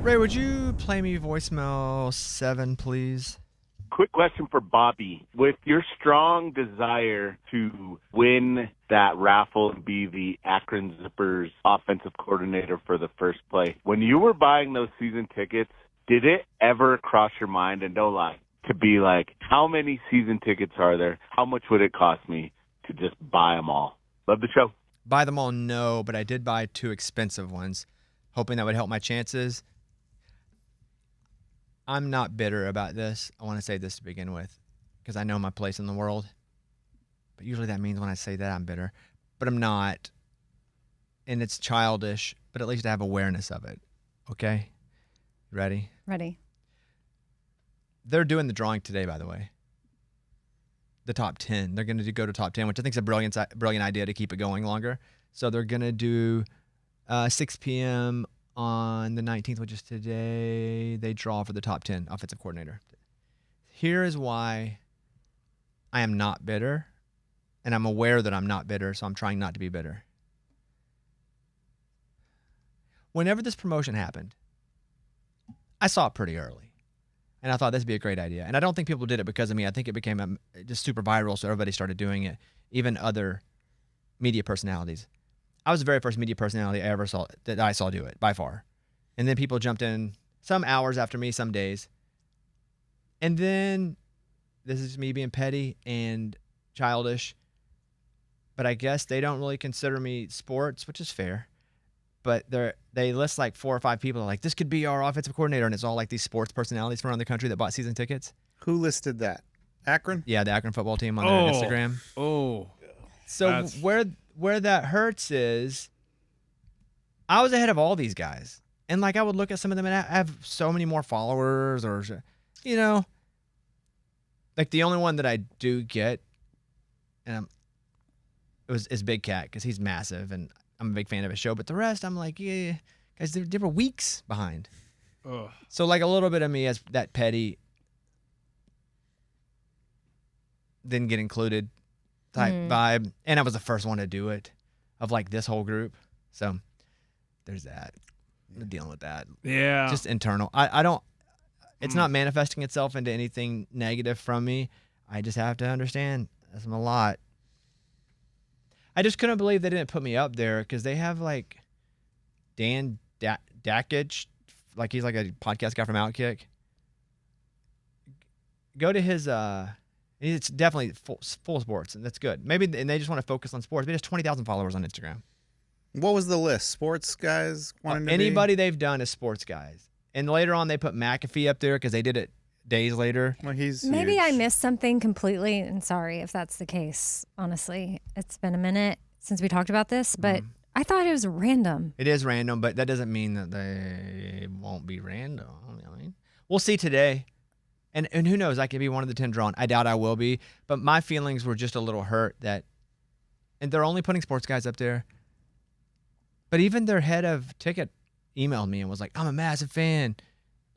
Ray, would you play me voicemail 7, please? Quick question for Bobby. With your strong desire to win that raffle and be the Akron Zippers offensive coordinator for the first play, when you were buying those season tickets, did it ever cross your mind, and don't lie, to be like, how many season tickets are there? How much would it cost me to just buy them all? Love the show. Buy them all, no, but I did buy 2 expensive ones, hoping that would help my chances. I'm not bitter about this. I want to say this to begin with, because I know my place in the world. But usually that means when I say that I'm bitter. But I'm not. And it's childish, but at least I have awareness of it. Okay? Ready? Ready. They're doing the drawing today, by the way. The top 10. They're going to go to top 10, which I think is a brilliant idea to keep it going longer. So they're going to do 6 p.m. on the 19th, which is today. They draw for the top 10 offensive coordinator. Here is why I am not bitter, and I'm aware that I'm not bitter, so I'm trying not to be bitter. Whenever this promotion happened, I saw it pretty early, and I thought this would be a great idea. And I don't think people did it because of me. I think it became just super viral, so everybody started doing it, even other media personalities. I was the very first media personality I saw do it, by far. And then people jumped in some hours after me, some days. And then, this is me being petty and childish, but I guess they don't really consider me sports, which is fair. But they list like 4 or 5 people, like, this could be our offensive coordinator, and it's all like these sports personalities from around the country that bought season tickets. Who listed that? Akron? Yeah, the Akron football team on their Instagram. Oh. So where that hurts is I was ahead of all these guys. And like I would look at some of them and I have so many more followers or, you know, like the only one that I do get is Big Cat because he's massive and I'm a big fan of his show. But the rest, I'm like, yeah, guys, they were weeks behind. Ugh. So like a little bit of me as that petty didn't get included type vibe. And I was the first one to do it of like this whole group. So there's that. I'm dealing with that. Yeah. Just internal. I don't, it's not manifesting itself into anything negative from me. I just have to understand that's a lot. I just couldn't believe they didn't put me up there because they have like Dan Dakich, like he's like a podcast guy from Outkick. Go to his, it's definitely full sports, and that's good. Maybe, and they just want to focus on sports. But he has 20,000 followers on Instagram. What was the list? Sports guys wanting to anybody they've done is sports guys. And later on, they put McAfee up there because they did it days later. Well, he's Maybe huge. I missed something completely, and sorry if that's the case. Honestly, it's been a minute since we talked about this, but I thought it was random. It is random, but that doesn't mean that they won't be random. I mean, we'll see today. And who knows, I could be one of the 10 drawn. I doubt I will be. But my feelings were just a little hurt that, and they're only putting sports guys up there. But even their head of ticket emailed me and was like, I'm a massive fan.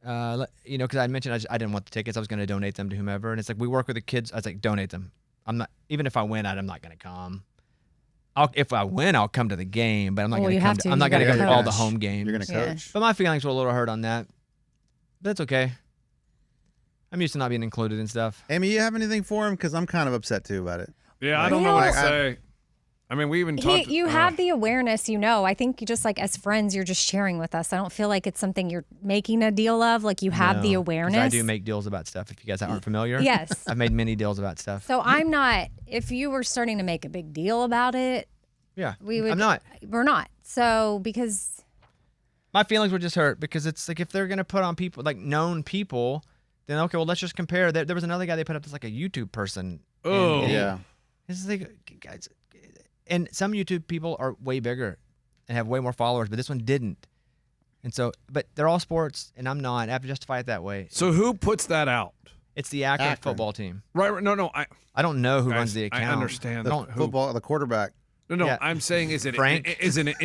You know, because I mentioned I didn't want the tickets. I was going to donate them to whomever. And it's like, we work with the kids. I was like, donate them. I'm not, even if I win, I'm not going to come. If I win, I'll come to the game, but I'm not going to come. I'm not going to go to all the home games. You're going to coach. But my feelings were a little hurt on that. But that's okay. I'm used to not being included in stuff. Amy, you have anything for him? Because I'm kind of upset too about it. Yeah, I don't know what to say. I mean, we even talked. You have the awareness, you know. I think you just like as friends, you're just sharing with us. I don't feel like it's something you're making a deal of. Like you have the awareness. I do make deals about stuff. If you guys aren't familiar, yes, I've made many deals about stuff. So I'm not. If you were starting to make a big deal about it, yeah, we would. I'm not. We're not. So because my feelings were just hurt because it's like if they're gonna put on people like known people, then okay, well let's just compare. There was another guy they put up that's like a YouTube person. Oh, yeah. It's like guys. And some YouTube people are way bigger and have way more followers, but this one didn't. And so, but they're all sports, and I'm not. I have to justify it that way. So who puts that out? It's the Akron football team. Right. No. I don't know who runs the account. I understand. The quarterback. No. Yeah. I'm saying, is it Frank? Is it an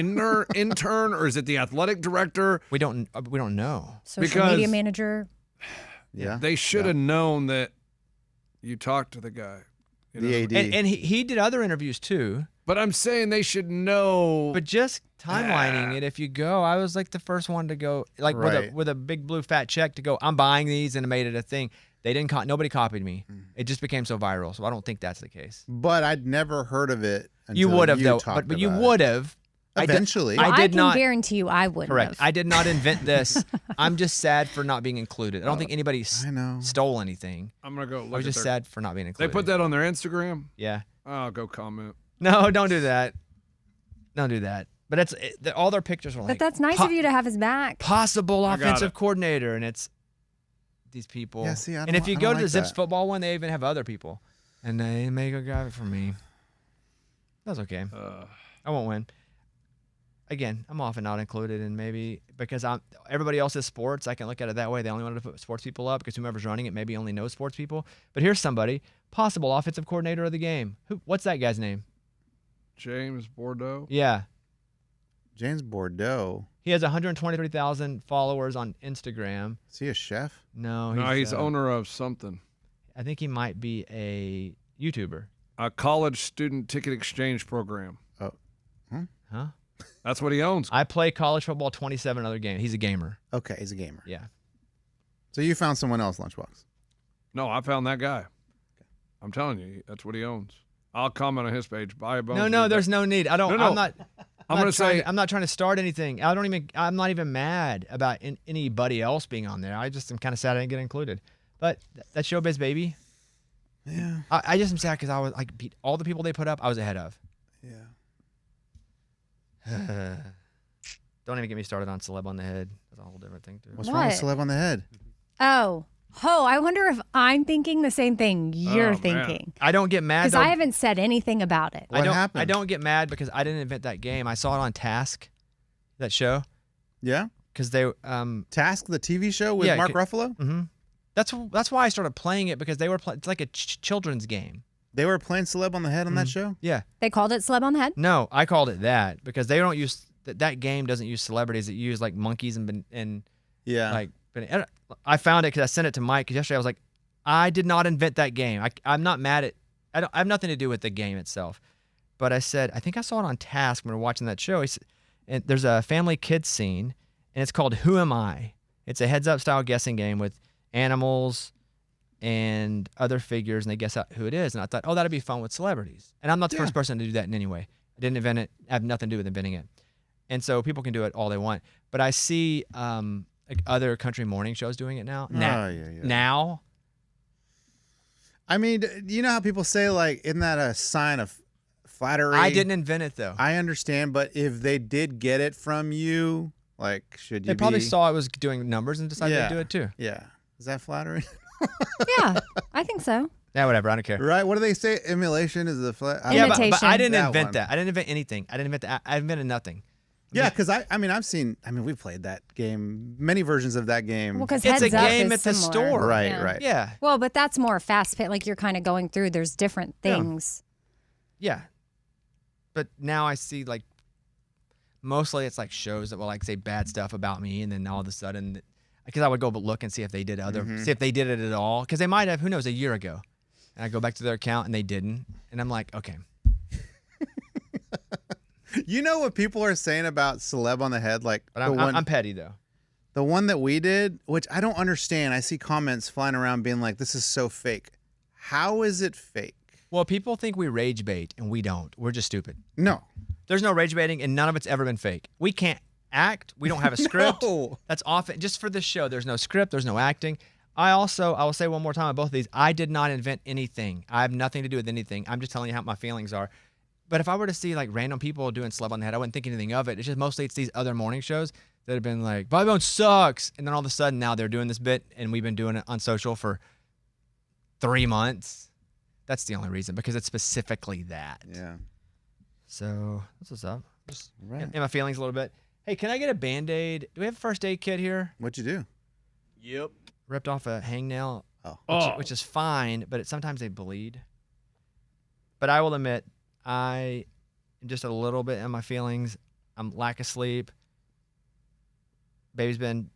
intern or is it the athletic director? We don't know. Social media manager. Yeah. They should have known that you talked to the guy. You know? The AD. And he did other interviews too. But I'm saying they should know. But just timelining it, if you go, I was like the first one to go, like Right. with a big blue fat check to go. I'm buying these, and made it a thing. They didn't. Nobody copied me. It just became so viral. So I don't think that's the case. But I'd never heard of it until You would have though, talked but you about it. would have. Eventually. Well, I did can not. guarantee you I wouldn't Correct. have. I did not invent this. I'm just sad for not being included. I don't think anybody I know. stole anything. I'm going to go look I was at just their- sad for not being They included. put that on their Instagram? Yeah. I'll go comment. No, don't do that. Don't do that. But all their pictures are like. But that's nice of you to have his back. Possible I got offensive it. coordinator, and it's these people. Yeah, see, I and don't- if you I go don't to the like Zips that. football one, they even have other people, and they make a guy for me. That's okay. I won't win. Again, I'm often not included, and maybe because everybody else is sports, I can look at it that way. They only wanted to put sports people up because whoever's running it maybe only knows sports people. But here's somebody, possible offensive coordinator of the game. What's that guy's name? James Bordeaux. Yeah. James Bordeaux. He has 123,000 followers on Instagram. Is he a chef? No, No, he's owner of something. I think he might be a YouTuber. A college student ticket exchange program. Huh? That's what he owns. I play college football 27 other games. He's a gamer. Okay, he's a gamer. Yeah. So you found someone else, Lunchbox. No, I found that guy. I'm telling you, that's what he owns. I'll comment on his page. Buy a bonus. No, there's no need. I don't. No, no. I'm not. I'm going to say. I'm not trying to start anything. I'm not even mad about anybody else being on there. I just am kind of sad I didn't get included. But that's showbiz, baby. Yeah. I just am sad because I was like beat all the people they put up. I was ahead of. Yeah. Don't even get me started on celeb on the head. That's a whole different thing too. What's wrong with What? celeb on the head? Oh, I wonder if I'm thinking the same thing you're Oh, man. thinking. I don't get mad. Because though. I haven't said anything about it. What happened? I don't get mad because I didn't invent that game. I saw it on Task, that show, Yeah. because they Task, the TV show with Yeah, Mark Ruffalo? Mm-hmm. That's why I started playing it, because they were it's like a children's game. They were playing celeb on the head on that show? Yeah. They called it Celeb on the Head? No, I called it that because they don't use that game doesn't use celebrities. It uses like monkeys and Yeah. like. But I found it because I sent it to Mike. Because yesterday I was like, I did not invent that game. I'm not mad at. I have nothing to do with the game itself. But I said I think I saw it on Task when we were watching that show. And there's a family kids scene, and it's called Who Am I? It's a heads up style guessing game with animals and other figures, and they guess out who it is. And I thought, oh, that'd be fun with celebrities. And I'm not the first person to do that in any way. I didn't invent it. I have nothing to do with inventing it. And so people can do it all they want. But I see like other country morning shows doing it now. yeah. Now. I mean, you know how people say, like, isn't that a sign of flattery? I didn't invent it though. I understand, but if they did get it from you, like, should you They probably be... saw I was doing numbers and decided to do it too. Yeah. Is that flattery? Yeah, I think so. Yeah, whatever. I don't care. Right? What do they say? Emulation is the flat... I Yeah, don't know. but I didn't That invent one. that. I didn't invent anything. I didn't invent that. I invented nothing. Yeah, because we've played that game, many versions of that game. Well, because It's a Heads Up game is at the similar. store. Right, Yeah. right. Yeah. Well, but that's more fast paced. Like you're kind of going through. There's different Yeah. things. Yeah. But now I see like mostly it's like shows that will like say bad stuff about me, and then all of a sudden, because I would go look and see if they did see if they did it at all, because they might have, who knows, a year ago, and I go back to their account and they didn't, and I'm like, okay. You know what people are saying about celeb on the head? Like, But the one, I'm petty though. the one that we did, which I don't understand. I see comments flying around being like, this is so fake. How is it fake? Well, people think we rage bait, and we don't. We're just stupid. No. There's no rage baiting, and none of it's ever been fake. We can't act. We don't have a script. No. That's often just for this show. There's no script. There's no acting. I will say one more time on both of these, I did not invent anything. I have nothing to do with anything. I'm just telling you how my feelings are. But if I were to see like random people doing Celeb on the Head, I wouldn't think anything of it. It's just mostly it's these other morning shows that have been like, Bobby Bones sucks. And then all of a sudden now they're doing this bit, and we've been doing it on social for 3 months. That's the only reason, because it's specifically that. Yeah. So that's what's up. Just Right. in my feelings a little bit. Hey, can I get a Band-Aid? Do we have a first aid kit here? What'd you do? Yep. Ripped off a hangnail, Oh. which is fine, but sometimes they bleed. But I will admit, I am just a little bit in my feelings. I'm lack of sleep. Baby's been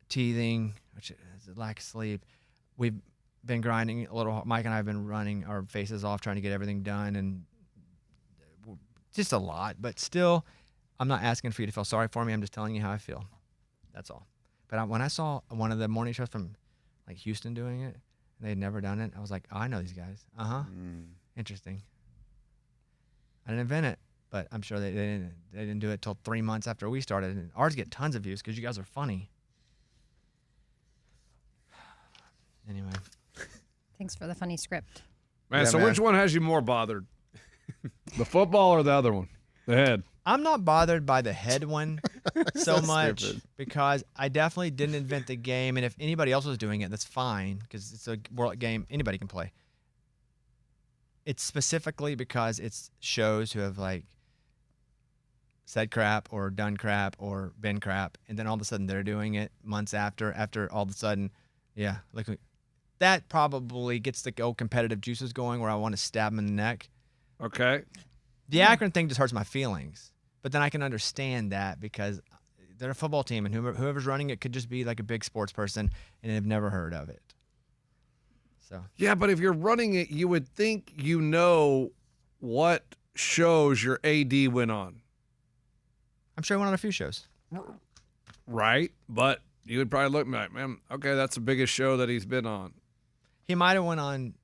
teething, which is a lack of sleep. We've been grinding a little. Mike and I have been running our faces off trying to get everything done, and just a lot. But still, I'm not asking for you to feel sorry for me. I'm just telling you how I feel. That's all. But when I saw one of the morning shows from like Houston doing it, and they had never done it, I was like, oh, I know these guys. Interesting. I didn't invent it, but I'm sure they didn't do it till 3 months after we started. And ours get tons of views because you guys are funny. Anyway. Thanks for the funny script. Man, Yeah, so man. which one has you more bothered? The football or the other one? The head. I'm not bothered by the head one so much stupid. because I definitely didn't invent the game. And if anybody else was doing it, that's fine because it's a world game. Anybody can play. It's specifically because it's shows who have like said crap or done crap or been crap. And then all of a sudden they're doing it months after all of a sudden, yeah, look, that probably gets the old competitive juices going where I want to stab them in the neck. Okay. The Akron thing just hurts my feelings, but then I can understand that because they're a football team, and whoever's running it could just be like a big sports person, and they've never heard of it. So Yeah, but if you're running it, you would think you know what shows your AD went on, I'm sure I went on a few shows. right? But you would probably look like, man, okay, that's the biggest show that he's been on. He might have went on.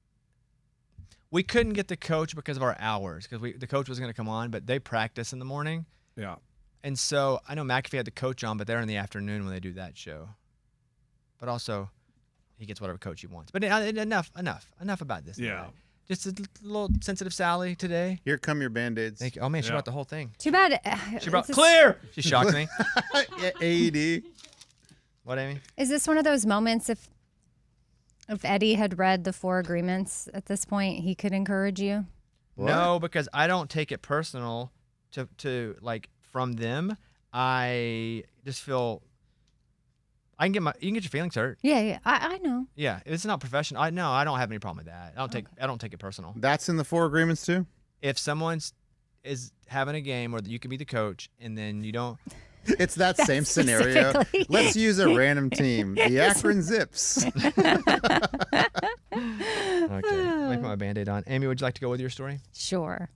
We couldn't get the coach because of our hours, because the coach was going to come on, but they practice in the morning, Yeah. and so I know McAfee had the coach on, but they're in the afternoon when they do that show. But also, he gets whatever coach he wants. But enough about this. Yeah. Just a little sensitive Sally today. Here come your Band-Aids. Thank you. Oh man, she Yeah. brought the whole thing. Too bad. She brought is this- clear. She shocked me. Yeah, AED. What, Amy? Is this one of those moments if Eddie had read the 4 agreements at this point, he could encourage you? What? No, because I don't take it personal to like from them. I just feel you can get your feelings hurt. Yeah, I know. Yeah, it's not professional. I don't have any problem with that. I don't take it personal. That's in the 4 agreements too? If someone's is having a game where you can be the coach and then you don't. It's that same scenario. specifically. Let's use a random team. The Akron Zips. Okay, let me put my Band-Aid on. Amy, would you like to go with your story? Sure.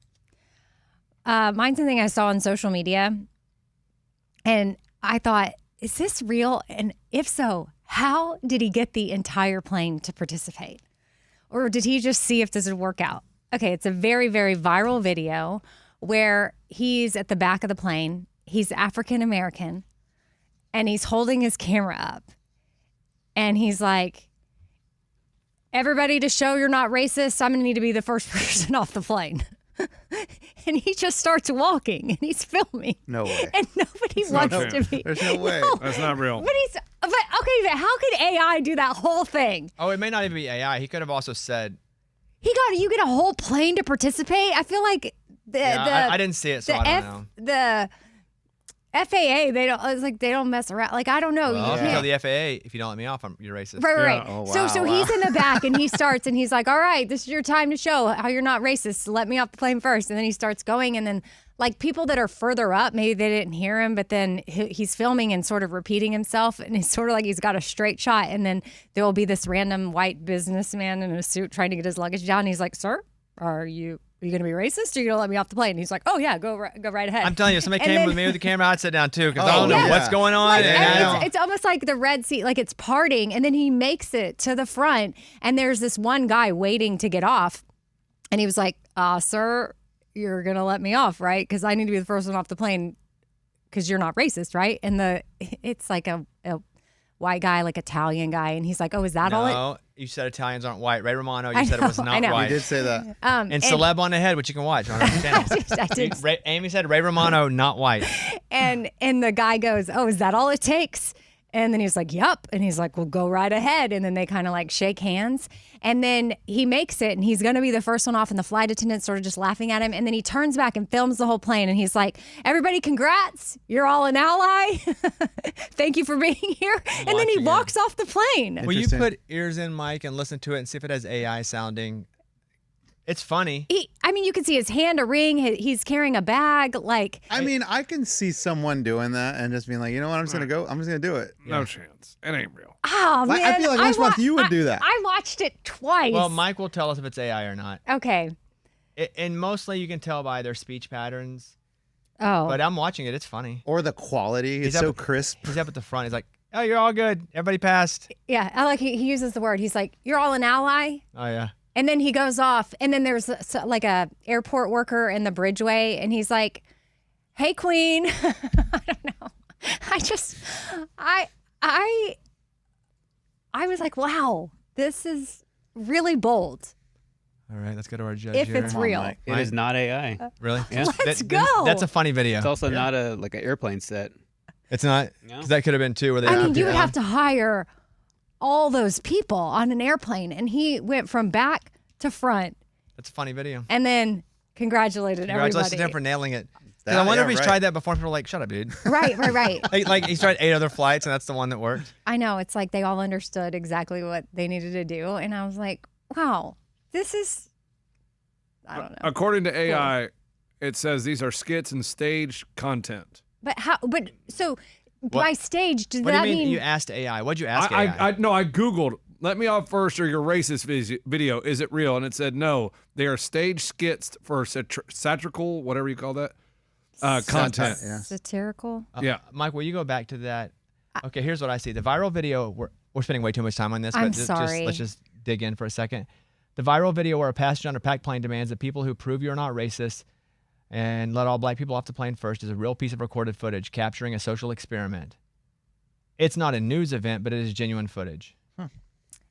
Mine's something I saw on social media, and I thought, is this real? And if so, how did he get the entire plane to participate? Or did he just see if this would work out? Okay, it's a very, very viral video where he's at the back of the plane. He's African American, and he's holding his camera up. And he's like, everybody, to show you're not racist, I'm going to need to be the first person off the plane. And he just starts walking, and he's filming. No way. And nobody not wants true. to be. There's no way. That's not real. But okay, but how could AI do that whole thing? Oh, it may not even be AI. He could have also said. You get a whole plane to participate. I feel like I didn't see it, so I don't know. the FAA, they don't mess around. Like, I don't know. Well, You if you tell can't- the FAA, if you don't let me off, you're racist. Right. Yeah. Oh, So wow, he's in the back and he starts and he's like, all right, this is your time to show how you're not racist. Let me off the plane first. And then he starts going. And then like people that are further up, maybe they didn't hear him, but then he's filming and sort of repeating himself. And it's sort of like he's got a straight shot. And then there will be this random white businessman in a suit trying to get his luggage down. And he's like, sir, are you going to be racist or are you going to let me off the plane? And he's like, oh yeah, go right ahead. I'm telling you, if somebody And came then- with me with the camera, I'd sit down too because Oh, I don't know yeah. what's going on. Like, and I and don't- it's almost like the Red Sea, like it's parting, and then he makes it to the front, and there's this one guy waiting to get off, and he was like, sir, you're going to let me off, right? Because I need to be the first one off the plane because you're not racist, right? And it's like a white guy, like Italian guy, and he's like, oh, is that all it? No, you said Italians aren't white. Ray Romano, you I said it was know, not I know. You white. did say that. And Celeb on the Head, which you can watch on our channel. I did. Amy said Ray Romano, not white. And the guy goes, oh, is that all it takes? And then he's like, yep. And he's like, well, go right ahead. And then they kind of like shake hands. And then he makes it and he's going to be the first one off. And the flight attendant's sort of just laughing at him. And then he turns back and films the whole plane. And he's like, everybody, congrats. You're all an ally. Thank you for being here. And then he watching it. walks off the plane. Will you Interesting. put ears in, Mike, and listen to it and see if it has AI sounding? It's funny. I mean, you can see his hand a ring. He's carrying a bag. Like, I mean, I can see someone doing that and just being like, you know what, I'm just gonna go. I'm just gonna do it. No chance. It ain't real. oh Like, man, I feel like Lunchbox, you would do that. I watched it twice. Well, Mike will tell us if it's AI or not. Okay. And mostly you can tell by their speech patterns. Oh. But I'm watching it. It's funny. Or the quality. It's up so at- crisp. He's up at the front. He's like, oh, you're all good. Everybody passed. Yeah, I like he uses the word. He's like, "You're all an ally," Oh, yeah. and then he goes off. And then there's like a airport worker in the bridgeway, and he's like, "Hey, Queen." I don't know. I was like, "Wow, this is really bold." All right, let's go to our judge If here. it's real. Mike. It is not AI. Really? Yeah. Let's That- go. That's a funny video. It's also not an airplane set. It's not? No. Because that could have been two. Where they I mean, put you would it have on. to hire all those people on an airplane, and he went from back to front, That's a funny video. and then congratulated Congratulations to him everybody. for nailing it. 'Cause That- I wonder yeah, if he's right. tried that before. And people are like, shut up, dude. Right. like he's tried 8 other flights, and that's the one that worked. I know. It's like they all understood exactly what they needed to do. And I was like, wow, this is, I don't know. According to AI, it says these are skits and staged content. But so by stage, does What do you that mean mean? you asked AI? What'd you ask AI? I Googled, let me off first or your racist video. Is it real? And it said, no, they are staged skits for satirical, whatever you call that, content. Yeah. Satirical? Yeah. Mike, will you go back to that? Okay, here's what I see. The viral video, we're spending way too much time on this, I'm but sorry. let's just dig in for a second. The viral video where a passenger on a packed plane demands that people who prove you're not racist and let all black people off the plane first is a real piece of recorded footage capturing a social experiment. It's not a news event, but it is genuine footage.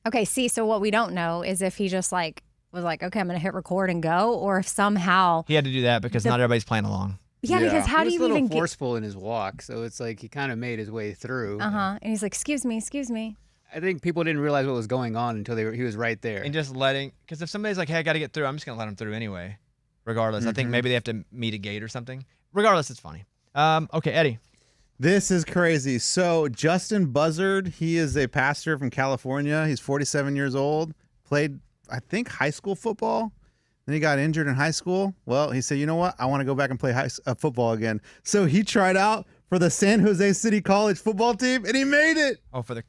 Okay, see, so what we don't know is if he just like was like, okay, I'm going to hit record and go, or if somehow, He had to do that because not everybody's playing along. yeah, Yeah. because how he do was you a little even get, forceful in his walk, so it's like he kind of made his way through. and he's like, excuse me. I think people didn't realize what was going on until he was right there. And just letting, because if somebody's like, hey, I got to get through, I'm just going to let them through anyway, regardless. I think maybe they have to meet a gate or something. Regardless, it's funny. Okay, Eddie. This is crazy. So Justin Buzzard, he is a pastor from California. He's 47 years old. Played, I think, high school football. Then he got injured in high school. Well, he said, you know what? I want to go back and play football again. So he tried out for the San Jose City College football team, and he made it. Oh, for the,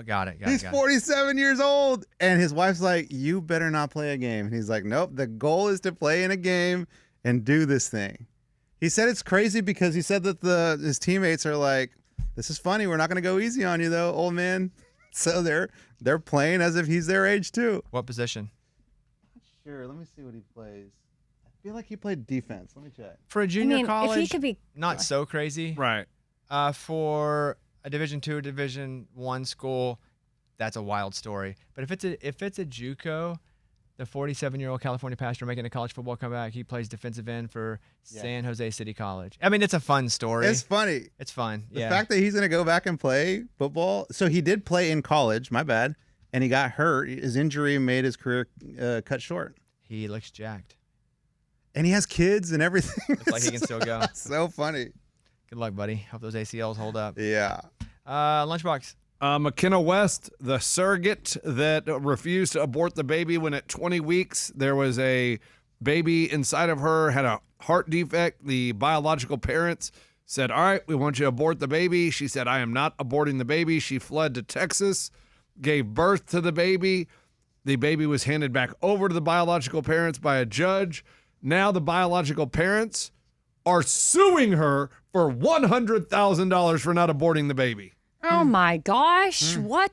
got it. He's 47 years old. And his wife's like, you better not play a game. And he's like, nope, the goal is to play in a game and do this thing. He said it's crazy because he said that his teammates are like, this is funny. We're not going to go easy on you, though, old man. So they're playing as if he's their age, too. What position? Sure. Let me see what he plays. I feel like he played defense. Let me check. For a junior I mean, college, if he could be, not so crazy. Right. For a Division II, Division I school, that's a wild story. But if it's a JUCO, the 47-year-old California pastor making a college football comeback, he plays defensive end for San Jose City College. I mean, it's a fun story. It's funny. It's fun. The Yeah. fact that he's going to go back and play football. So he did play in college, my bad, and he got hurt. His injury made his career cut short. He looks jacked. And he has kids and everything. Looks like he can still go. So funny. Good luck, buddy. Hope those ACLs hold up. Yeah. Lunchbox. McKenna West, the surrogate that refused to abort the baby when at 20 weeks there was a baby inside of her, had a heart defect. The biological parents said, all right, we want you to abort the baby. She said, I am not aborting the baby. She fled to Texas, gave birth to the baby. The baby was handed back over to the biological parents by a judge. Now the biological parents are suing her for $100,000 for not aborting the baby. oh my gosh, what?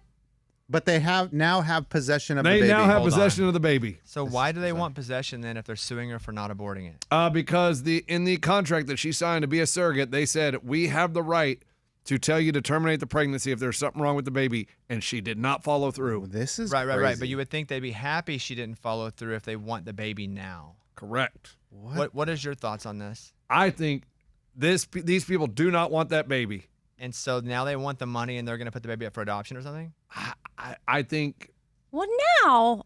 But they now have possession of the They baby. now have Hold possession of the baby. So why do they want possession then if they're suing her for not aborting it? Because in the contract that she signed to be a surrogate, they said we have the right to tell you to terminate the pregnancy if there's something wrong with the baby, and she did not follow through. This is Right. crazy. But you would think they'd be happy she didn't follow through if they want the baby now. Correct. What is your thoughts on this? I think these people do not want that baby. And so now they want the money and they're going to put the baby up for adoption or something? I think. Well, now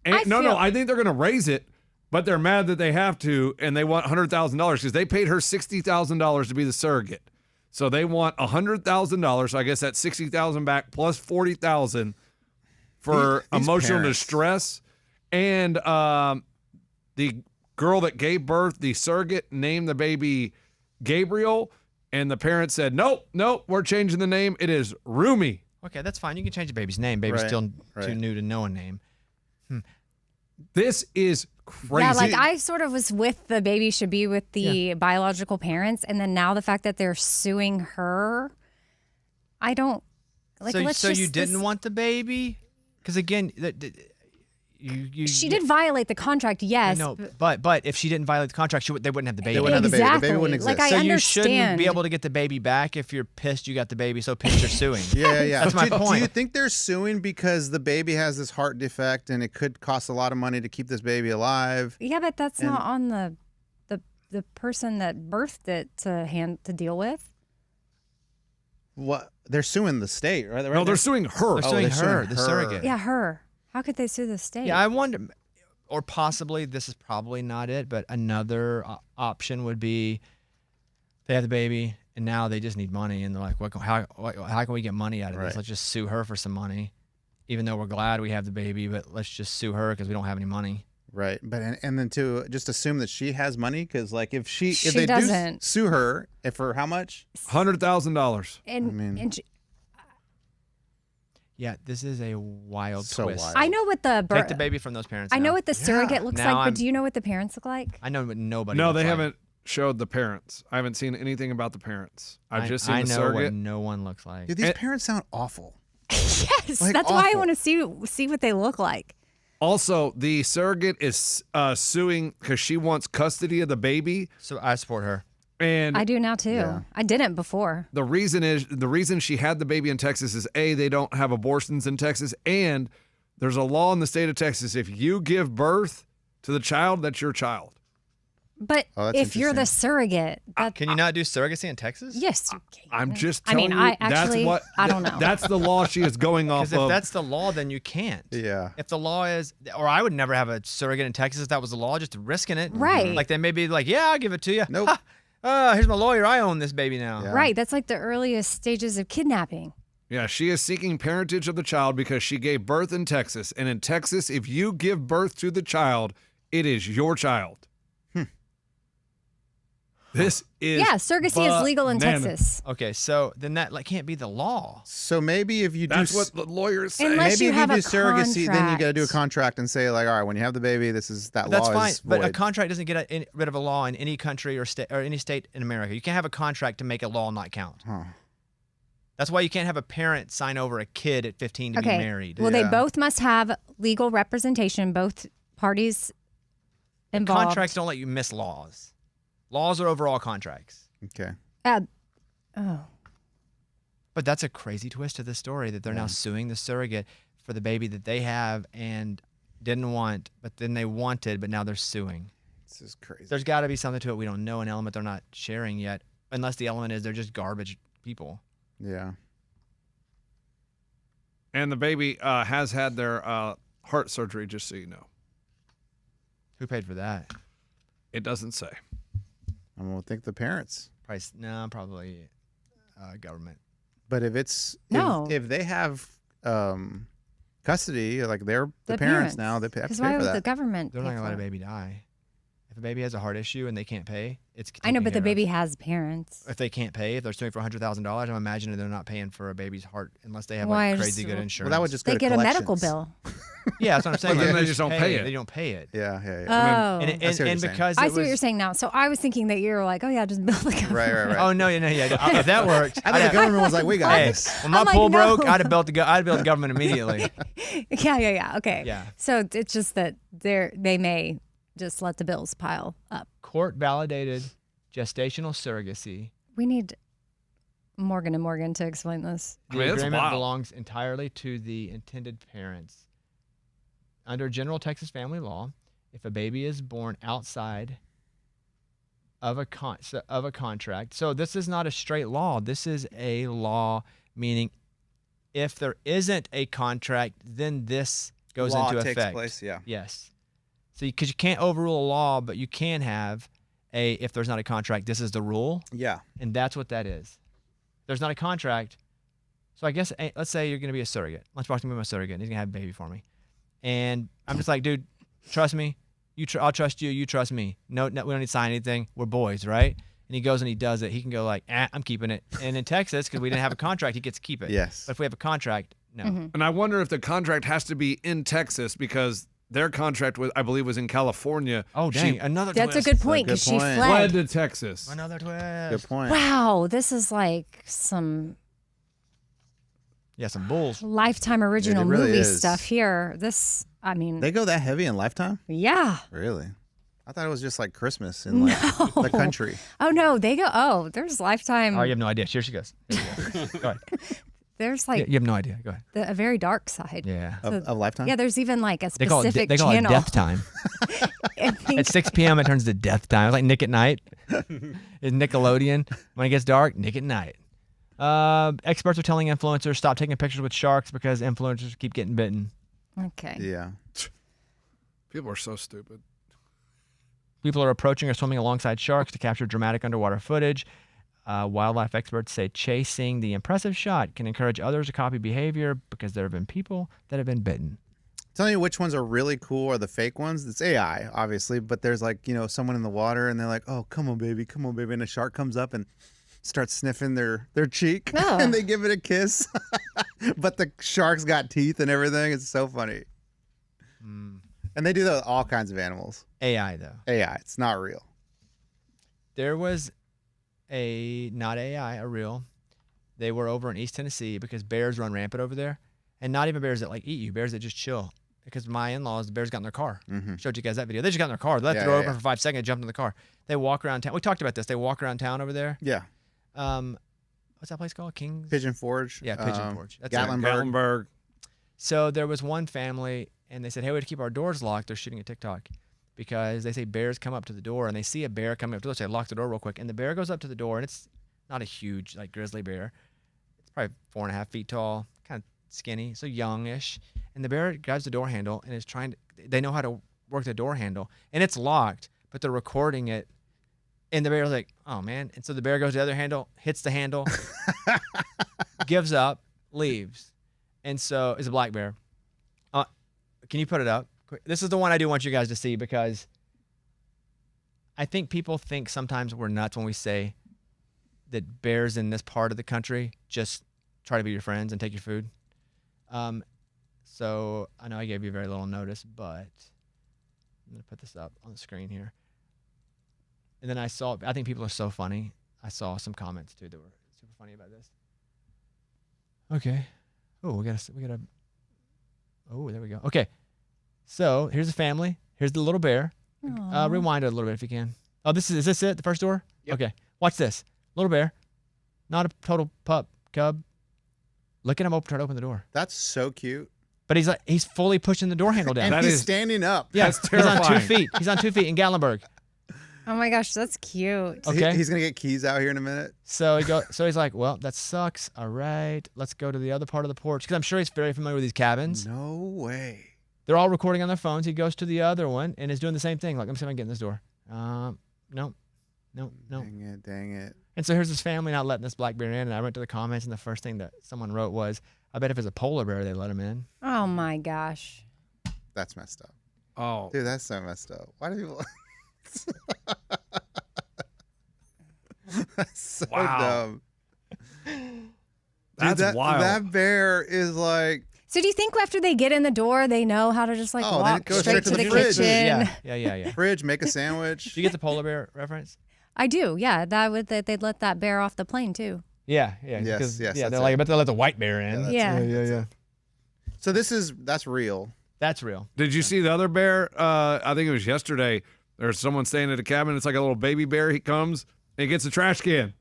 I No, feel- I think they're going to raise it, but they're mad that they have to, and they want $100,000 because they paid her $60,000 to be the surrogate. So they want $100,000. So I guess that's $60,000 back plus $40,000 for These emotional parents. distress, and The girl that gave birth, the surrogate, named the baby Gabriel, and the parents said, nope, we're changing the name. It is Rumi. Okay, that's fine. You can change the baby's name. Baby's still too new to know a name. This is crazy. Yeah, like I sort of was with the baby should be with the biological parents, and then now the fact that they're suing her, I don't like. So you didn't want the baby? Because again, she did violate the contract, yes. No, but if she didn't violate the contract, they wouldn't have the baby. They wouldn't have the baby. The baby wouldn't exist. Like, I so you understand. shouldn't be able to get the baby back if you're pissed you got the baby. So pissed you're suing. Yeah. That's my point. Do you think they're suing because the baby has this heart defect and it could cost a lot of money to keep this baby alive? Yeah, but that's not on the person that birthed it to deal with. What? They're suing the state, right? No, they're suing her. They're suing her, the surrogate. Yeah, her. How could they sue the state? Yeah, I wonder, or possibly this is probably not it, but another option would be they have the baby and now they just need money, and they're like, how can we get money out of this? Let's just sue her for some money, even though we're glad we have the baby, but let's just sue her because we don't have any money. Right, but and then to just assume that she has money, because like if they doesn't. do sue her, for how much? $100,000. And Yeah, this is a wild So twist. wild. I know what the Take the baby from those parents. I know now. what the surrogate looks Now like, I'm- but do you know what the parents look like? I know what nobody. No, looks they like. haven't showed the parents. I haven't seen anything about the parents. I've just seen I the know surrogate. what no one looks like. Dude, these parents sound awful. Yes, Like, that's why I awful. want to see what they look like. Also, the surrogate is suing because she wants custody of the baby, So I support her. and I do now too. Yeah. I didn't before. the reason she had the baby in Texas is they don't have abortions in Texas, and there's a law in the state of Texas: if you give birth to the child, that's your child. But Oh, that's if you're the interesting. surrogate, that, Can you not do surrogacy in Texas? yes, you can. I'm just I telling mean, you, I actually, that's what I don't know. That's the law she is going off Because if of. that's the law, then you can't. Yeah. If the law is, or I would never have a surrogate in Texas if that was the law, just risking it. Right. Like they may be like, yeah, I'll give it to you. Nope. Here's my lawyer. I own this baby now. Yeah. Right, that's like the earliest stages of kidnapping. Yeah, she is seeking parentage of the child because she gave birth in Texas. And in Texas, if you give birth to the child, it is your child. This is Yeah, surrogacy is legal in bananas. Texas. Okay, so then that can't be the law. So maybe if you do, That's what the lawyers say. Unless maybe you if have you a do surrogacy, then you got to do a contract. contract and say like, all right, when you have the baby, this is that That's law fine, is but a void. contract doesn't get rid of a law in any country or state or any state in America. You can't have a contract to make a law not count. Huh. That's why you can't have a parent sign over a kid at 15 to Okay. be married. Well, they Yeah. both must have legal representation, both parties involved. Contracts don't let you miss laws. Laws are overall contracts. Okay. Oh. But that's a crazy twist to the story that they're now suing the surrogate for the baby that they have and didn't want, but then they wanted, but now they're suing. This is crazy. There's got to be something to it we don't know, an element they're not sharing yet, unless the element is they're just garbage people. Yeah. And the baby has had their heart surgery, just so you know. Who paid for that? It doesn't say. I'm gonna think the parents. Probably government. But if it's No. if they have custody, like they're the parents now, they have to Because pay why for would the that. government They're pay not going to let a for it? baby die. If a baby has a heart issue and they can't pay, it's I know, taken but the care of. baby has parents. If they can't pay, if they're suing for $100,000, I'm imagining they're not paying for a baby's heart unless they have Why, like just- crazy good well, insurance. Well, that would just go They to get a medical collections. bill. yeah, that's what I'm saying. Well, then Like, they just don't pay it. They don't pay it. Yeah. Oh. And, I see what you're saying. because I it see what you're was- saying now. So I was thinking that you were like, oh yeah, just bill the government. Right. Oh no, yeah. If that worked, I think the government was like, we got Hey, this. when my I'm like, pool no. broke, I'd have built the government immediately. Yeah. Okay. Yeah. So it's just that they may just let the bills pile up. Court validated gestational surrogacy. We need Morgan and Morgan to explain this. I The mean, that's agreement wild. belongs entirely to the intended parents. Under general Texas family law, if a baby is born outside of a contract, so this is not a straight law. This is a law meaning if there isn't a contract, then this goes Law into takes effect. place, yeah. Yes. So because you can't overrule a law, but you can have if there's not a contract, this is the rule. Yeah. And that's what that is. There's not a contract. So I guess, let's say you're going to be a surrogate. Lunchbox going to be my surrogate. And he's going to have a baby for me. And I'm just like, dude, trust me. I'll trust you. You trust me. No, we don't need to sign anything. We're boys, right? And he goes and he does it. He can go like, I'm keeping it. And in Texas, because we didn't have a contract, he gets to keep it. Yes. But if we have a contract, no. And I wonder if the contract has to be in Texas because their contract I believe was in California. Oh, dang. She Another That's twist. a good point because she point. fled fled. to Texas. Another twist. Good point. Wow, this is like some Yeah, some bulls. Lifetime original really movie is. stuff here. This, I mean, They go that heavy in Lifetime? yeah. Really? I thought it was just like Christmas in like the country. Oh no, they go. Oh, there's Lifetime. Oh, you have no idea. Here she goes. Here we go. Go ahead. There's Yeah, like you have no idea. Go ahead. a very dark side. Yeah. Of Lifetime? Yeah, there's even like a They call it specific they call it channel. death time. I think- At 6 p.m. it turns to death time. It's like Nick at Night. It's Nickelodeon. When it gets dark, Nick at Night. Experts are telling influencers stop taking pictures with sharks because influencers keep getting bitten. okay. Yeah. People are so stupid. People are approaching or swimming alongside sharks to capture dramatic underwater footage. Wildlife experts say chasing the impressive shot can encourage others to copy behavior because there have been people that have been bitten. Telling you which ones are really cool are the fake ones. It's AI, obviously, but there's like, someone in the water and they're like, oh, come on, baby. And a shark comes up and starts sniffing their cheek Oh. and they give it a kiss. But the shark's got teeth and everything. It's so funny. And they do that with all kinds of animals. AI, though. AI, it's not real. There was not AI, a real. They were over in East Tennessee because bears run rampant over there. And not even bears that like eat you, bears that just chill. Because my in-laws, the bears got in their car. Showed you guys that video. They just got in their car. They left the door open for 5 seconds, jumped in the car. They walk around town. We talked about this. They walk around town over there. Yeah. What's that place called? King's? Pigeon Forge. Yeah, Pigeon Forge. That's it. Gatlinburg. So there was one family, and they said, hey, we have to keep our doors locked. They're shooting a TikTok because they say bears come up to the door, and they see a bear coming up to the door. So they lock the door real quick, and the bear goes up to the door, and it's not a huge, like, grizzly bear. It's probably 4.5 feet tall, kind of skinny, so youngish. And the bear grabs the door handle and is trying to – they know how to work the door handle, and it's locked, but they're recording it. And the bear's like, oh, man. And so the bear goes to the other handle, hits the handle, gives up, leaves. And so it's a black bear. Can you put it up? This is the one I do want you guys to see because I think people think sometimes we're nuts when we say that bears in this part of the country just try to be your friends and take your food. So I know I gave you very little notice, but I'm going to put this up on the screen here. And then I think people are so funny. I saw some comments too that were super funny about this. Okay. Oh, we got a. Oh, there we go. Okay. So here's the family. Here's the little bear. Rewind it a little bit if you can. Oh, is this it? The first door? Yep. Okay. Watch this. Little bear. Not a total cub. Look at him try to open the door. That's so cute. But he's fully pushing the door handle down. And he's standing up. Yeah, That's he's on 2 terrifying. feet. He's on 2 feet in Gatlinburg. Oh my gosh, that's cute. Okay. He's going to get keys out here in a minute. So he's like, well, that sucks. All right, let's go to the other part of the porch because I'm sure he's very familiar with these cabins. No way. They're all recording on their phones. He goes to the other one and is doing the same thing. Like, let me see if I can get in this door. No. Dang it. And so here's this family not letting this black bear in. And I went to the comments, and the first thing that someone wrote was, I bet if it's a polar bear, they let him in. Oh my gosh. That's messed up. Oh, Dude, that's so messed up. Why do people... That's so Wow. dumb. that's Dude, wild. That bear is like... So do you think after they get in the door, they know how to just like Oh, then walk it goes straight to the fridge. kitchen? Yeah. Fridge, make a sandwich. Do you get the polar bear reference? I do. Yeah, they'd let that bear off the plane too. Yeah. Yes, 'cause, yes, Yeah, that's they're like, it. I bet they'll let the white bear in. Yeah. Yeah. So that's real. That's real. Did you see the other bear? I think it was yesterday. There's someone staying at a cabin. It's like a little baby bear. He comes and he gets a trash can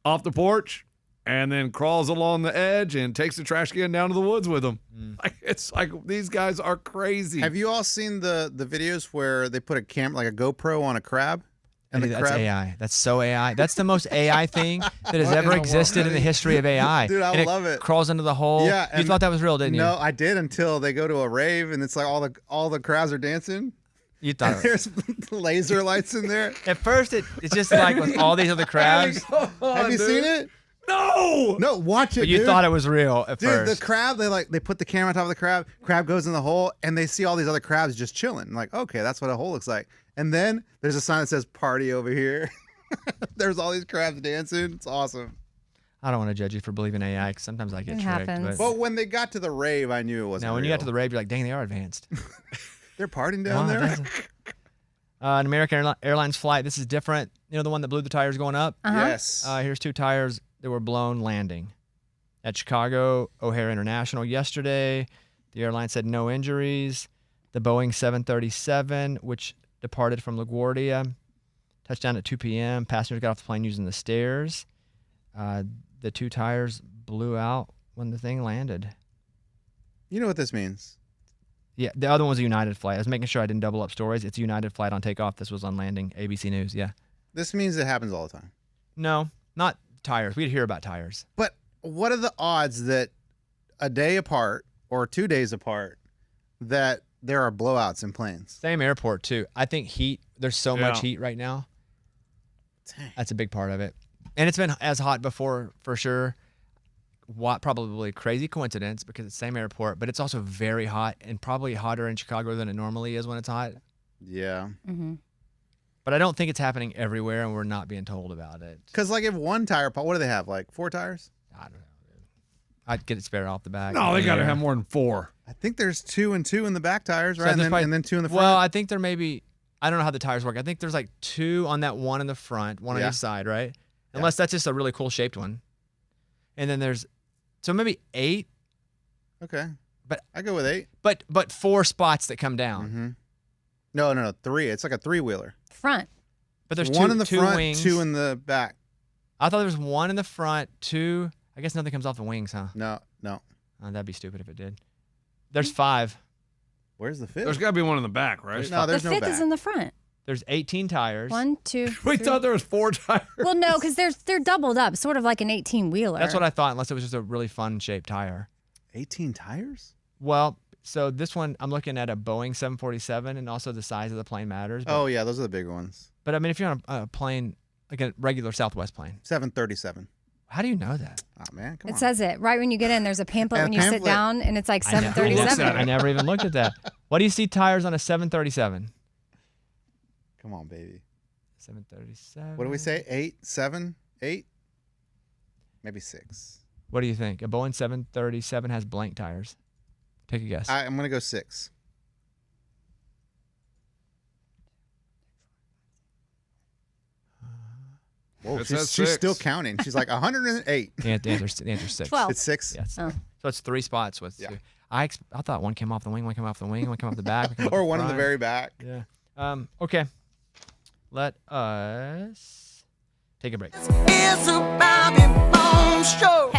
off the porch and then crawls along the edge and takes the trash can down to the woods with him. It's like these guys are crazy. Have you all seen the videos where they put a camera, like a GoPro on a crab? And Dude, the that's crab... AI. That's so AI. That's the most AI thing that has ever existed in the history of AI. Dude, I And love it. Crawls into the hole. Yeah, You and- thought that was real, didn't you? No, I did until they go to a rave and it's like all the crabs are dancing. You thought And it was. there's laser lights in there. At first, it's just like with all these other crabs. Have you seen it? No, watch it, But you dude. thought it was real at Dude, first. the crab, they put the camera on top of the crab. Crab goes in the hole, and they see all these other crabs just chilling. Like, okay, that's what a hole looks like. And then there's a sign that says "Party over here." There's all these crabs dancing. It's awesome. I don't want to judge you for believing AI because sometimes I get It tricked. happens. But when they got to the rave, I knew it wasn't. Now, when you real. got to the rave, you're like, dang, they are advanced. They're partying down Wow, there. that's an American Airlines flight. This is different. You know, the one that blew the tires going up? Yes. Here's 2 tires that were blown landing at Chicago O'Hare International yesterday. The airline said no injuries. The Boeing 737, which departed from LaGuardia, touched down at 2 p.m. Passengers got off the plane using the stairs. The 2 tires blew out when the thing landed. You know what this means? Yeah, the other one was a United flight. I was making sure I didn't double up stories. It's a United flight on takeoff. This was on landing. ABC News, yeah. This means it happens all the time. No, not tires. We'd hear about tires. But what are the odds that a day apart or 2 days apart that there are blowouts in planes? Same airport, too. I think heat, there's so much Yeah. heat right now. Dang. That's a big part of it. And it's been as hot before, for sure. What probably crazy coincidence because it's the same airport, but it's also very hot and probably hotter in Chicago than it normally is when it's hot. Yeah. Mm-hmm. But I don't think it's happening everywhere and we're not being told about it. Because like if one tire, what do they have? Like 4 tires? I don't know, dude. I'd get it spare off the back. No, they got to Yeah. have more than 4. I think there's 2 and 2 in the back tires, So right? And there's then, probably- and then 2 in the front. Well, I think there may be, I don't know how the tires work. I think there's like 2 on that one in the front, one on Yeah. each side, right? Unless that's just a really cool shaped one. And then there's, so maybe 8, Okay. But- I go with 8. but 4 spots that come down. Mm-hmm. No, 3. It's like a 3-wheeler. Front. But there's one two, in the two front, wings. 2 in the back. I thought there was 1 in the front, 2. I guess nothing comes off the wings, huh? No. Oh, that'd be stupid if it did. There's 5. Where's the 5th? There's got to be one in the back, right? No, there's the no fifth back. is in the front. There's 18 tires. 1, 2. We 3. thought there was 4 tires. Well, no, because they're doubled up, sort of like an 18-wheeler. That's what I thought, unless it was just a really fun shaped tire. 18 tires? Well, so this one, I'm looking at a Boeing 747, and also the size of the plane matters. But, Oh, yeah, those are the big ones. but I mean, if you're on a plane, like a regular Southwest plane, 737. how do you know that? Oh, man, come It on. says it right when you get in. There's a pamphlet A when you sit pamphlet. down, and it's like I never looked at 737. it. I never even looked at that. What do you see tires on a 737? Come on, baby. 737. What do we say? 8, 7, 8? Maybe 6. What do you think? A Boeing 737 has blank tires. Take a guess. I'm going to go 6. Whoa, It says she's 6. still counting. She's like 108. the answer's 6. 12. It's 6? Yes. Oh. So it's 3 spots with Yeah. 2. I thought 1 came off the wing, 1 came off the wing, 1 came off the back, 1 came off Or the one in the front. very back. Yeah. Okay. Let us take a break. It's a Bobby Bones show.